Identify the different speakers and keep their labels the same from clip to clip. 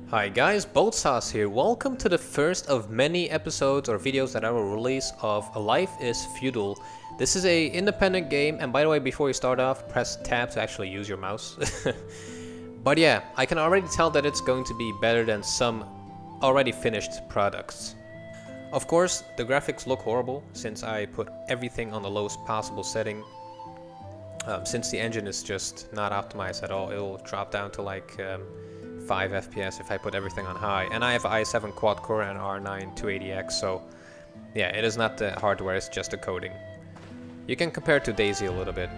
Speaker 1: Hi guys, Boltsauce here. Welcome to the first of many episodes or videos that I will release of A Life is Feudal. This is a independent game, and by the way, before you start off, press tab to actually use your mouse. But yeah, I can already tell that it's going to be better than some already finished products. Of course, the graphics look horrible since I put everything on the lowest possible setting. Since the engine is just not optimized at all, it will drop down to like 5 FPS if I put everything on high. And I have i7 quad core and R9 280X, so yeah, it is not the hardware, it's just the coding. You can compare it to Daisy a little bit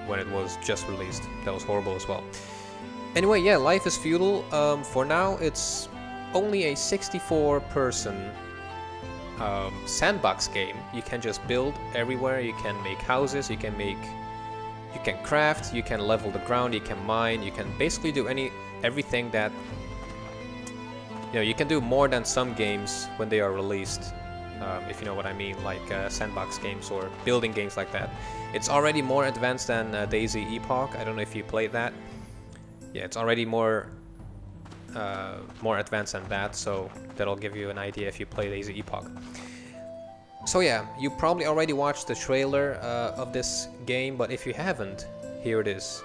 Speaker 1: when it was just released. That was horrible as well. Anyway, yeah, Life is Feudal. For now, it's only a 64-person sandbox game. You can just build everywhere. You can make houses. You can craft. You can level the ground. You can mine. You can basically do everything that, you know, you can do more than some games when they are released, if you know what I mean, like sandbox games or building games like that. It's already more advanced than Daisy Epoch. I don't know if you played that. Yeah, it's already more advanced than that, so that'll give you an idea if you play Daisy Epoch. So yeah, you probably already watched the trailer of this game, but if you haven't, here it is.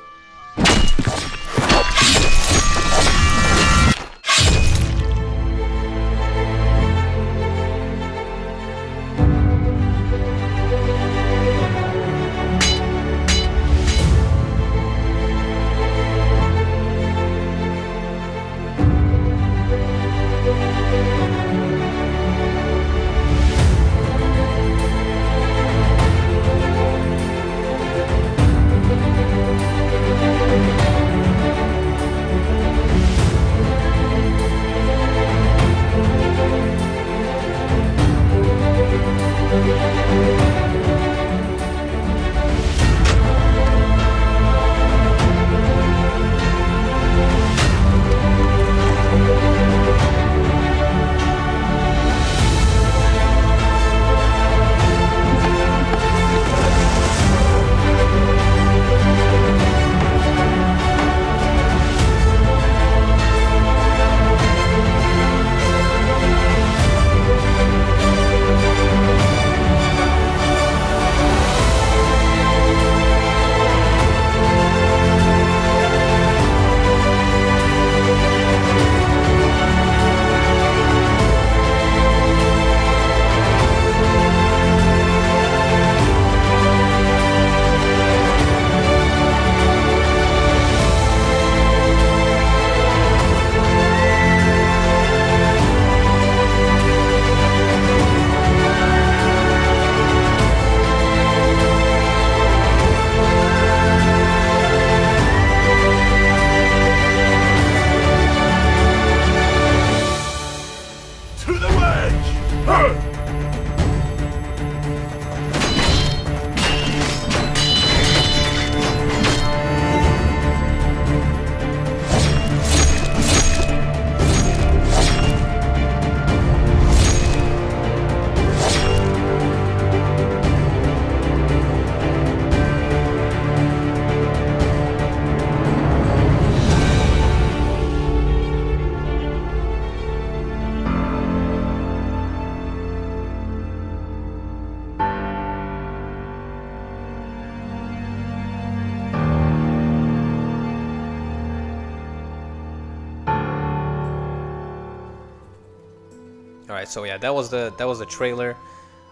Speaker 1: Alright, so yeah, that was the trailer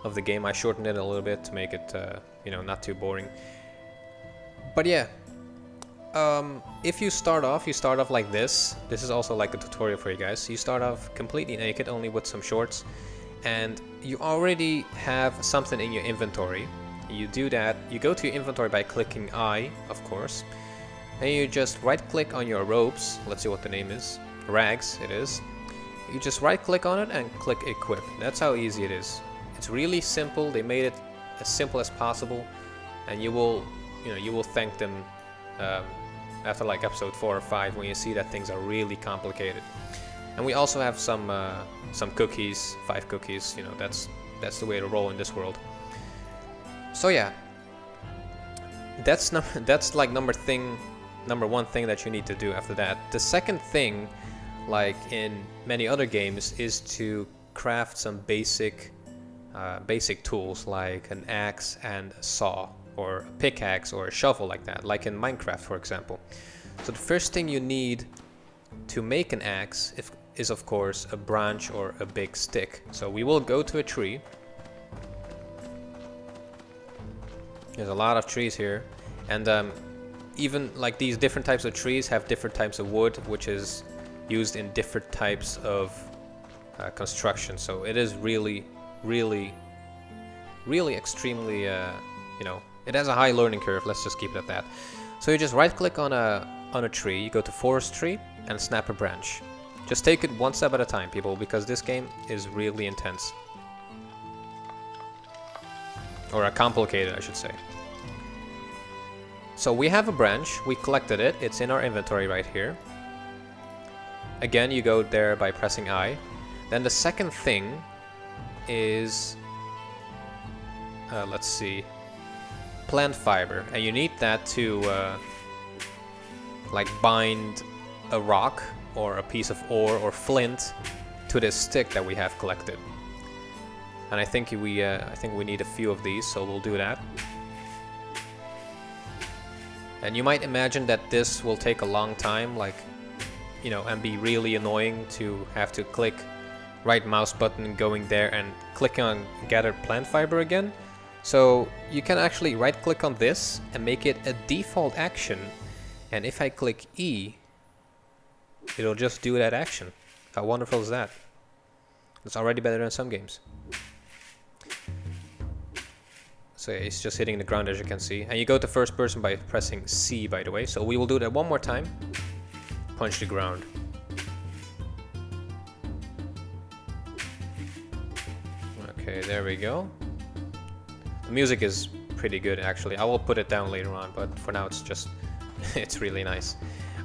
Speaker 1: of the game. I shortened it a little bit to make it, you know, not too boring. But yeah, if you start off like this. This is also like a tutorial for you guys. You start off completely naked, only with some shorts, and you already have something in your inventory. You do that. You go to your inventory by clicking I, of course, and you just right-click on your robes. Let's see what the name is. Rags, it is. You just right-click on it and click equip. That's how easy it is. It's really simple. They made it as simple as possible, and you will thank them after like episode 4 or 5 when you see that things are really complicated. And we also have some cookies, 5 cookies. You know, that's the way to roll in this world. So yeah, that's like number one thing that you need to do after that. The second thing, like in many other games, is to craft some basic tools like an axe and a saw, or a pickaxe or a shovel, like that, like in Minecraft, for example. So the first thing you need to make an axe is of course a branch or a big stick. So we will go to a tree. There's a lot of trees here, and even like these different types of trees have different types of wood, which is used in different types of construction. So it is really extremely, you know, it has a high learning curve. Let's just keep it at that. So you just right click on a tree, you go to forestry and snap a branch. Just take it one step at a time, people, because this game is really intense. Or complicated, I should say. So we have a branch, we collected it, it's in our inventory right here. Again, you go there by pressing I. Then the second thing is, let's see, plant fiber. And you need that to like bind a rock or a piece of ore or flint to this stick that we have collected. And I think we need a few of these, so we'll do that. And you might imagine that this will take a long time, like, you know, and be really annoying to have to click right mouse button going there and clicking on gather plant fiber again. So you can actually right click on this and make it a default action, and if I click E, it'll just do that action. How wonderful is that? It's already better than some games. So yeah, it's just hitting the ground, as you can see. And you go to first person by pressing C, by the way. So we will do that one more time. Punch the ground. Okay, there we go. The music is pretty good, actually. I will put it down later on, but for now it's just, it's really nice.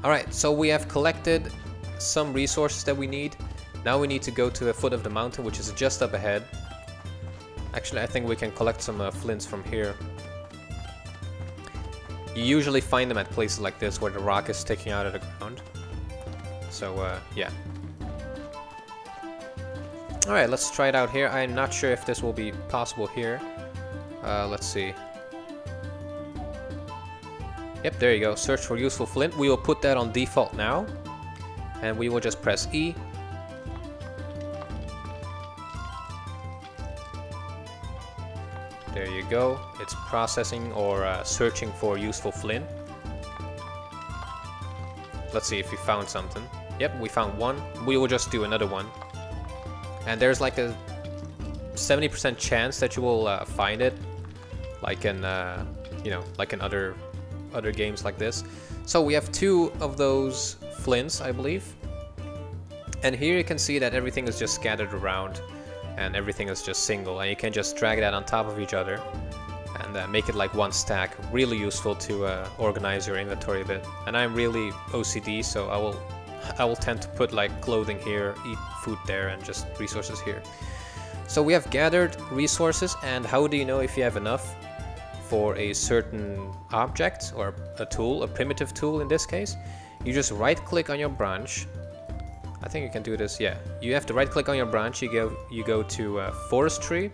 Speaker 1: Alright, so we have collected some resources that we need. Now we need to go to the foot of the mountain, which is just up ahead. Actually, I think we can collect some flints from here. You usually find them at places like this where the rock is sticking out of the ground. So, yeah. Alright, let's try it out here. I'm not sure if this will be possible here. Let's see. Yep, there you go. Search for useful flint. We will put that on default now. And we will just press E. There you go. It's processing or searching for useful flint. Let's see if we found something. Yep, we found one. We will just do another one. And there's like a 70% chance that you will find it, like in you know, like in other games like this. So we have 2 of those flints, I believe. And here you can see that everything is just scattered around, and everything is just single, and you can just drag that on top of each other and make it like one stack. Really useful to organize your inventory a bit. And I'm really OCD, so I will tend to put like clothing here, eat food there, and just resources here. So we have gathered resources, and how do you know if you have enough for a certain object or a tool, a primitive tool in this case? You just right click on your branch. I think you can do this, yeah. You have to right click on your branch, you go to forestry,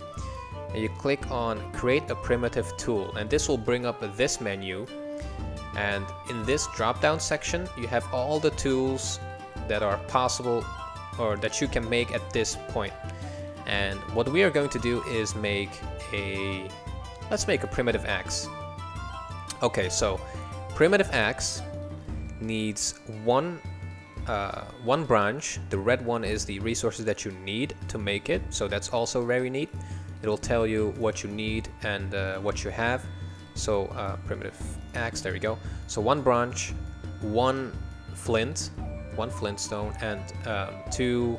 Speaker 1: and you click on create a primitive tool, and this will bring up this menu. And in this drop down section you have all the tools that are possible or that you can make at this point. And what we are going to do is let's make a primitive axe. Okay, so primitive axe needs one branch. The red one is the resources that you need to make it, so that's also very neat. It'll tell you what you need and what you have. So primitive axe, there we go. So 1 branch, 1 flint, 1 flintstone, and 2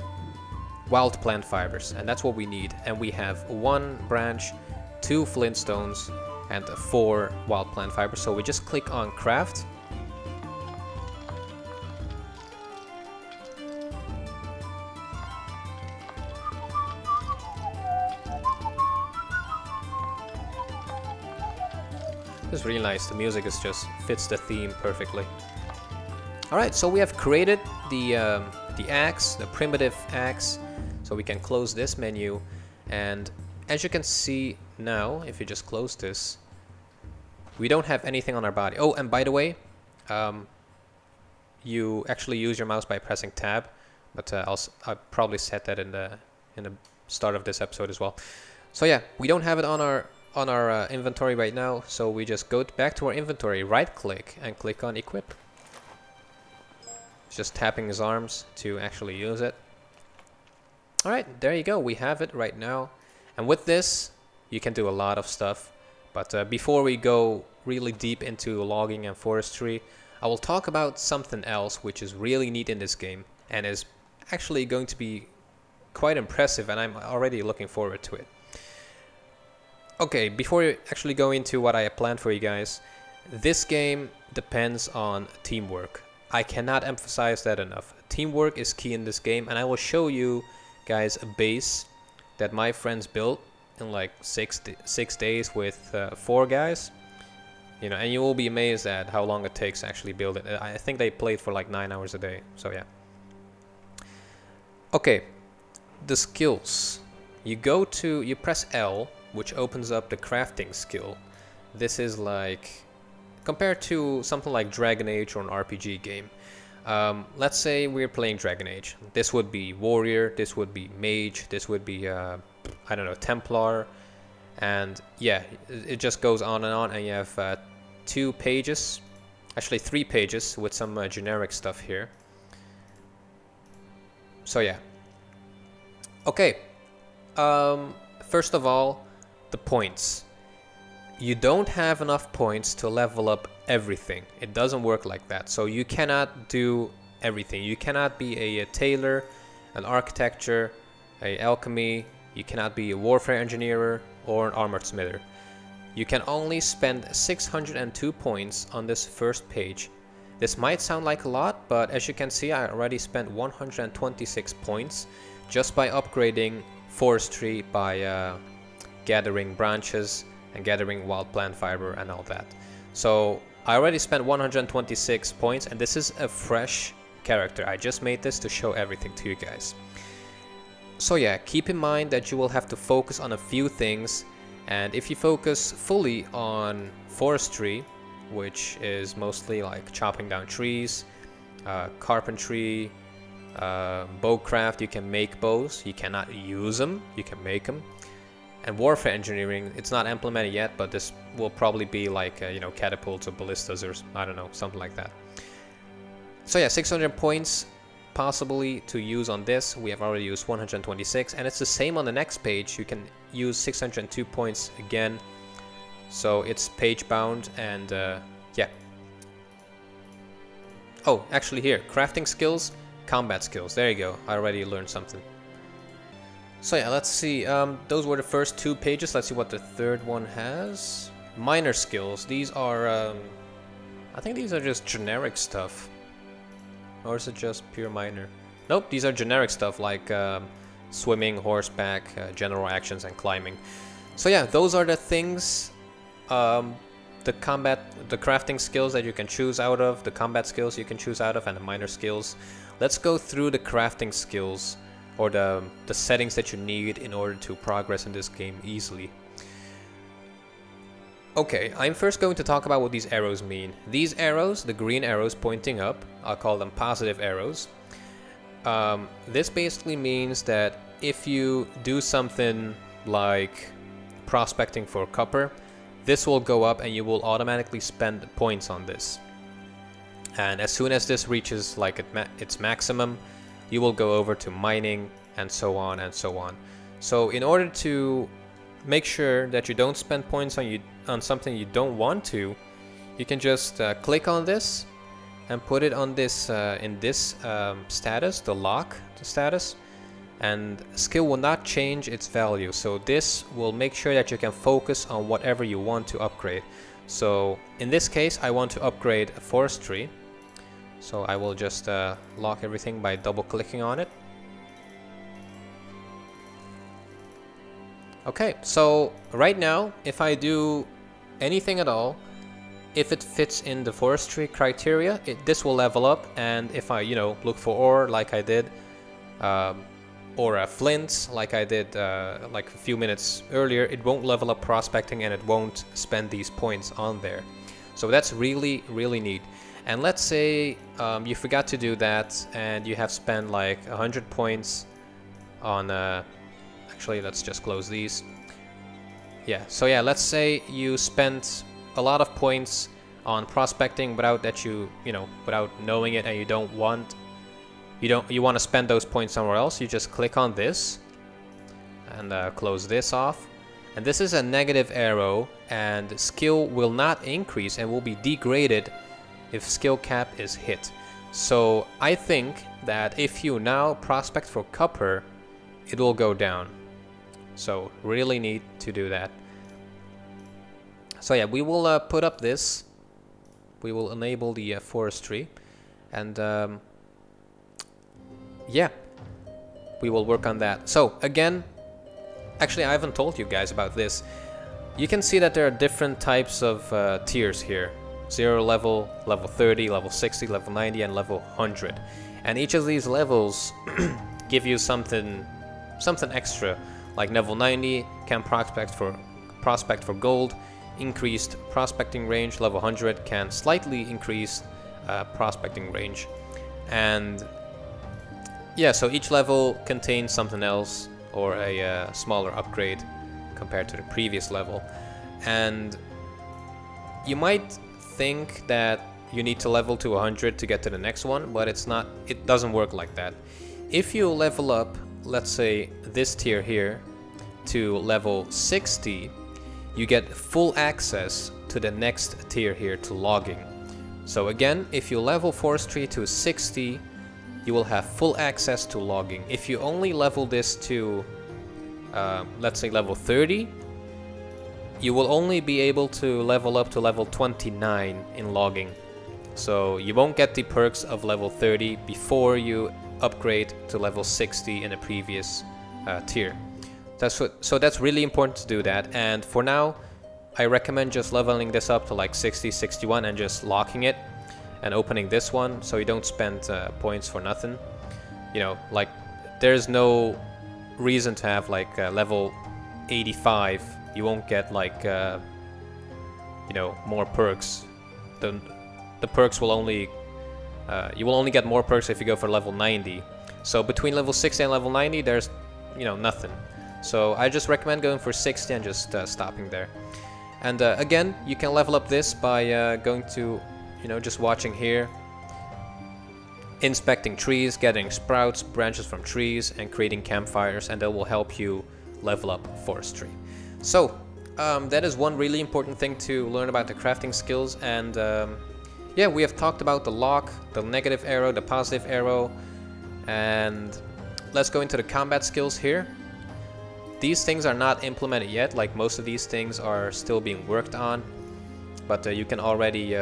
Speaker 1: wild plant fibers, and that's what we need. And we have 1 branch, 2 flintstones, and 4 wild plant fibers. So we just click on craft. This is really nice. The music is just fits the theme perfectly. Alright, so we have created the axe, the primitive axe, so we can close this menu, and as you can see now, if you just close this, we don't have anything on our body. Oh, and by the way, you actually use your mouse by pressing tab, but I'll probably set that in the start of this episode as well. So yeah, we don't have it on our inventory right now, so we just go back to our inventory, right click and click on equip. It's just tapping his arms to actually use it. Alright, there you go, we have it right now. And with this, you can do a lot of stuff. But before we go really deep into logging and forestry, I will talk about something else which is really neat in this game and is actually going to be quite impressive, and I'm already looking forward to it. Okay, before we actually go into what I have planned for you guys, this game depends on teamwork. I cannot emphasize that enough. Teamwork is key in this game, and I will show you guys a base that my friends built in like 6 days with 4 guys. You know, and you will be amazed at how long it takes to actually build it. I think they played for like 9 hours a day, so yeah. Okay, the skills. You press L, which opens up the crafting skill. This is like, compared to something like Dragon Age or an RPG game. Let's say we're playing Dragon Age. This would be Warrior, this would be Mage, this would be, I don't know, Templar. And yeah, it just goes on, and you have 2 pages, actually 3 pages with some generic stuff here. So yeah. Okay. First of all, the points. You don't have enough points to level up everything. It doesn't work like that. So you cannot do everything. You cannot be a tailor, an architecture, a alchemy. You cannot be a warfare engineer or an armored smither. You can only spend 602 points on this first page. This might sound like a lot, but as you can see, I already spent 126 points just by upgrading forestry, by gathering branches and gathering wild plant fiber and all that. So I already spent 126 points, and this is a fresh character. I just made this to show everything to you guys. So yeah, keep in mind that you will have to focus on a few things, and if you focus fully on forestry, which is mostly like chopping down trees, carpentry, bowcraft, you can make bows, you cannot use them, you can make them. And warfare engineering, it's not implemented yet, but this will probably be like, you know, catapults or ballistas or I don't know, something like that. So yeah, 600 points possibly to use on this. We have already used 126, and it's the same on the next page. You can use 602 points again. So it's page bound, and yeah. Oh, actually here, crafting skills, combat skills. There you go. I already learned something. So yeah, let's see. Those were the first 2 pages. Let's see what the third one has. Minor skills. These are, I think these are just generic stuff. Or is it just pure minor? Nope, these are generic stuff like swimming, horseback, general actions, and climbing. So yeah, those are the things, the crafting skills that you can choose out of, the combat skills you can choose out of, and the minor skills. Let's go through the crafting skills, or the settings that you need in order to progress in this game easily. Okay, I'm first going to talk about what these arrows mean. These arrows, the green arrows pointing up, I'll call them positive arrows. This basically means that if you do something like prospecting for copper, this will go up and you will automatically spend points on this. And as soon as this reaches like its maximum, you will go over to mining, and so on and so on. So in order to make sure that you don't spend points on something you don't want to, you can just click on this and put it on this in this status, the lock status, and skill will not change its value. So this will make sure that you can focus on whatever you want to upgrade. So in this case, I want to upgrade forestry. So I will just lock everything by double clicking on it. Okay, so right now, if I do anything at all, if it fits in the forestry criteria, this will level up. And if I, you know, look for ore like I did, or a flint like I did like a few minutes earlier, it won't level up prospecting and it won't spend these points on there. So that's really, really neat. And let's say you forgot to do that and you have spent like 100 points on... actually, let's just close these. Yeah, so yeah, let's say you spent a lot of points on prospecting without that you know, without knowing it, and you don't want... You want to spend those points somewhere else. You just click on this and close this off. And this is a negative arrow, and skill will not increase and will be degraded if skill cap is hit. So I think that if you now prospect for copper, it will go down. So really need to do that. So yeah, we will put up this. We will enable the forestry, and yeah, we will work on that. So again, actually I haven't told you guys about this. You can see that there are different types of tiers here. 0 level, level 30, level 60, level 90, and level 100. And each of these levels give you something extra. Like level 90 can prospect for gold, increased prospecting range. Level 100 can slightly increase prospecting range. And yeah, so each level contains something else, or a smaller upgrade compared to the previous level. And you might think that you need to level to 100 to get to the next one, but it's not. It doesn't work like that. If you level up, let's say this tier here, to level 60, you get full access to the next tier here, to logging. So again, if you level forestry to 60, you will have full access to logging. If you only level this to let's say level 30, you will only be able to level up to level 29 in logging. So you won't get the perks of level 30 before you upgrade to level 60 in the previous tier. So that's really important to do that. And for now, I recommend just leveling this up to like 60, 61 and just locking it and opening this one, so you don't spend points for nothing. You know, like there's no reason to have like level 85. You won't get like you know, more perks. The perks will only you will only get more perks if you go for level 90. So between level 60 and level 90, there's, you know, nothing. So I just recommend going for 60 and just stopping there. And again, you can level up this by going to, you know, just watching here, inspecting trees, getting sprouts, branches from trees, and creating campfires, and that will help you level up forestry. So that is one really important thing to learn about the crafting skills. And yeah, we have talked about the lock, the negative arrow, the positive arrow, and let's go into the combat skills here. These things are not implemented yet, like most of these things are still being worked on, but you can already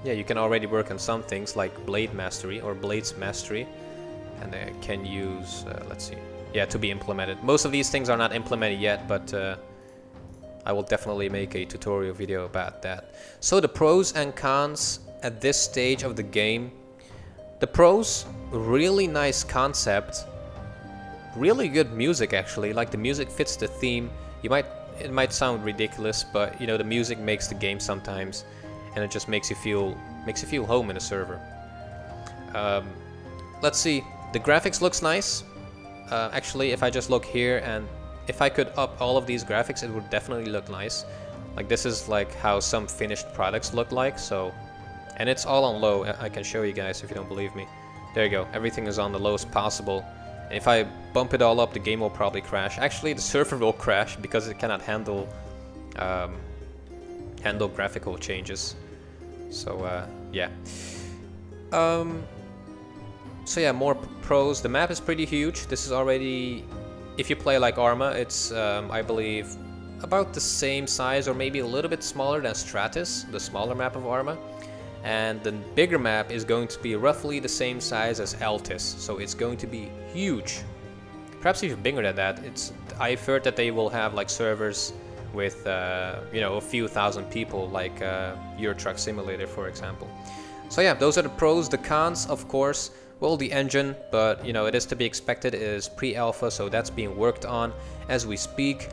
Speaker 1: yeah, you can already work on some things like blade mastery or blades mastery, and can use let's see, yeah, to be implemented. Most of these things are not implemented yet, but I will definitely make a tutorial video about that. So the pros and cons at this stage of the game. The pros, really nice concept, really good music actually. Like the music fits the theme. It might sound ridiculous, but you know, the music makes the game sometimes, and it just makes you feel home in a server. Let's see, the graphics looks nice. Actually, if I just look here, and if I could up all of these graphics, it would definitely look nice. Like this is like how some finished products look like. So, and it's all on low. I can show you guys if you don't believe me. There you go. Everything is on the lowest possible. And if I bump it all up, the game will probably crash. Actually, the server will crash because it cannot handle graphical changes. So yeah. So yeah, more pros. The map is pretty huge. This is already, if you play like Arma, it's I believe about the same size or maybe a little bit smaller than Stratus, the smaller map of Arma. And the bigger map is going to be roughly the same size as Altis, so it's going to be huge. Perhaps even bigger than that. I've heard that they will have like servers with you know, a few thousand people, like Euro Truck Simulator, for example. So yeah, those are the pros. The cons, of course, well, the engine, but you know, it is to be expected. It is pre-alpha, so that's being worked on as we speak.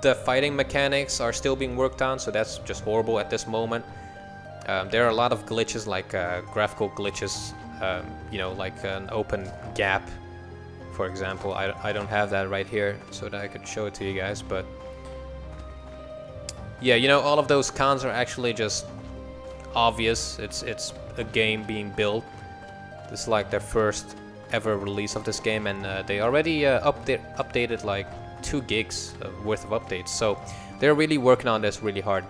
Speaker 1: The fighting mechanics are still being worked on, so that's just horrible at this moment. There are a lot of glitches, like graphical glitches, you know, like an open gap, for example. I don't have that right here so that I could show it to you guys, but yeah, you know, all of those cons are actually just obvious. It's a game being built. This is like their first ever release of this game, and they already updated like 2 gigs worth of updates, so they're really working on this really hard.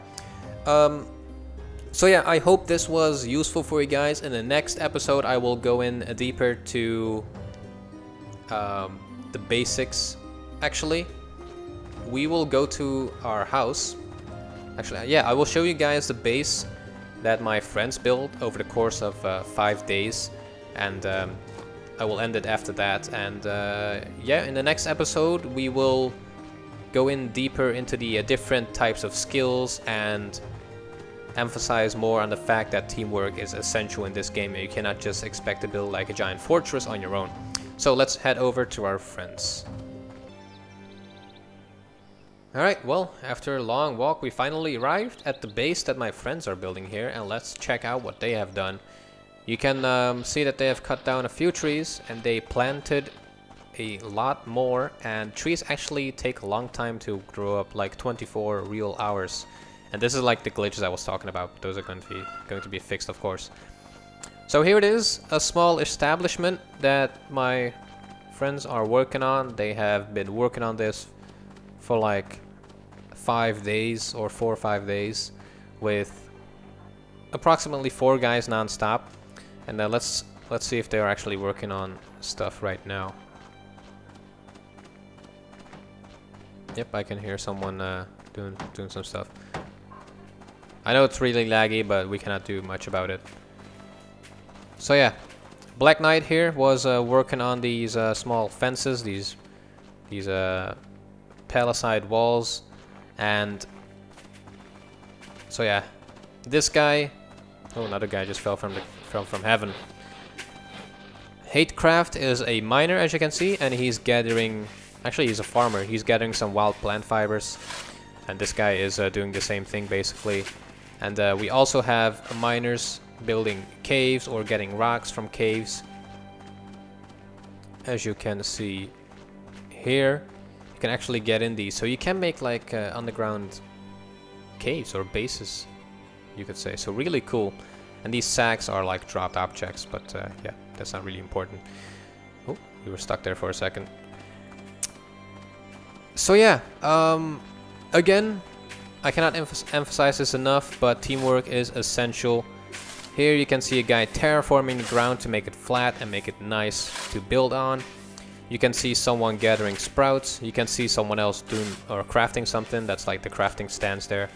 Speaker 1: So yeah, I hope this was useful for you guys. In the next episode, I will go in deeper to the basics. Actually, we will go to our house. Actually, yeah, I will show you guys the base that my friends built over the course of 5 days, and I will end it after that. And yeah, in the next episode, we will go in deeper into the different types of skills and emphasize more on the fact that teamwork is essential in this game. You cannot just expect to build like a giant fortress on your own. So let's head over to our friends. Alright, well, after a long walk, we finally arrived at the base that my friends are building here, and let's check out what they have done. You can see that they have cut down a few trees, and they planted a lot more, and trees actually take a long time to grow up, like 24 real hours. And this is like the glitches I was talking about. Those are going to be fixed, of course. So here it is, a small establishment that my friends are working on. They have been working on this for like 5 days or 4 or 5 days with approximately 4 guys non-stop. And let's see if they're actually working on stuff right now. Yep, I can hear someone doing some stuff. I know it's really laggy, but we cannot do much about it. So yeah, Black Knight here was working on these small fences, these palisade walls, and so yeah, this guy, oh, another guy just fell from heaven. Hatecraft is a miner, as you can see, and he's gathering. Actually, he's a farmer. He's gathering some wild plant fibers, and this guy is doing the same thing basically. And we also have miners building caves or getting rocks from caves. As you can see here, you can actually get in these. So you can make like underground caves or bases, you could say. So really cool. And these sacks are like dropped objects, but yeah, that's not really important. Oh, we were stuck there for a second. So yeah, again, I cannot emphasize this enough, but teamwork is essential. Here you can see a guy terraforming the ground to make it flat and make it nice to build on. You can see someone gathering sprouts. You can see someone else doing or crafting something. That's like the crafting stands there.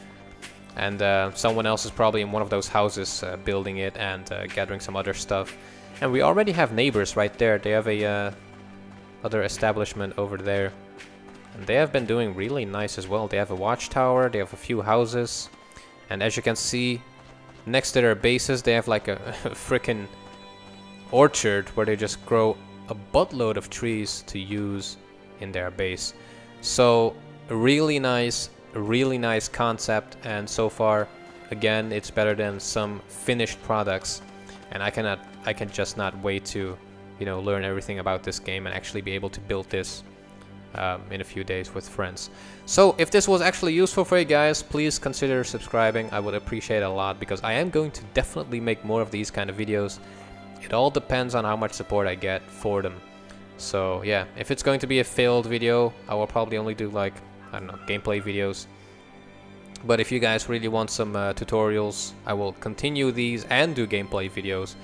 Speaker 1: And someone else is probably in one of those houses building it and gathering some other stuff. And we already have neighbors right there. They have a other establishment over there. And they have been doing really nice as well. They have a watchtower, they have a few houses, and as you can see, next to their bases, they have like a freaking orchard where they just grow a buttload of trees to use in their base. So a really nice concept, and so far, again, it's better than some finished products. And I can just not wait to, you know, learn everything about this game and actually be able to build this in a few days with friends. So if this was actually useful for you guys, please consider subscribing. I would appreciate it a lot, because I am going to definitely make more of these kind of videos. It all depends on how much support I get for them. So yeah, if it's going to be a failed video, I will probably only do like, I don't know, gameplay videos. But if you guys really want some tutorials, I will continue these and do gameplay videos.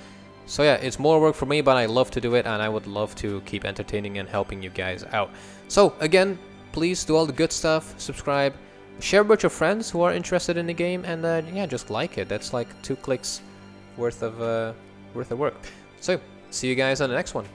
Speaker 1: So yeah, it's more work for me, but I love to do it, and I would love to keep entertaining and helping you guys out. So again, please do all the good stuff, subscribe, share with your friends who are interested in the game, and yeah, just like it. That's like 2 clicks worth of work. So see you guys on the next one.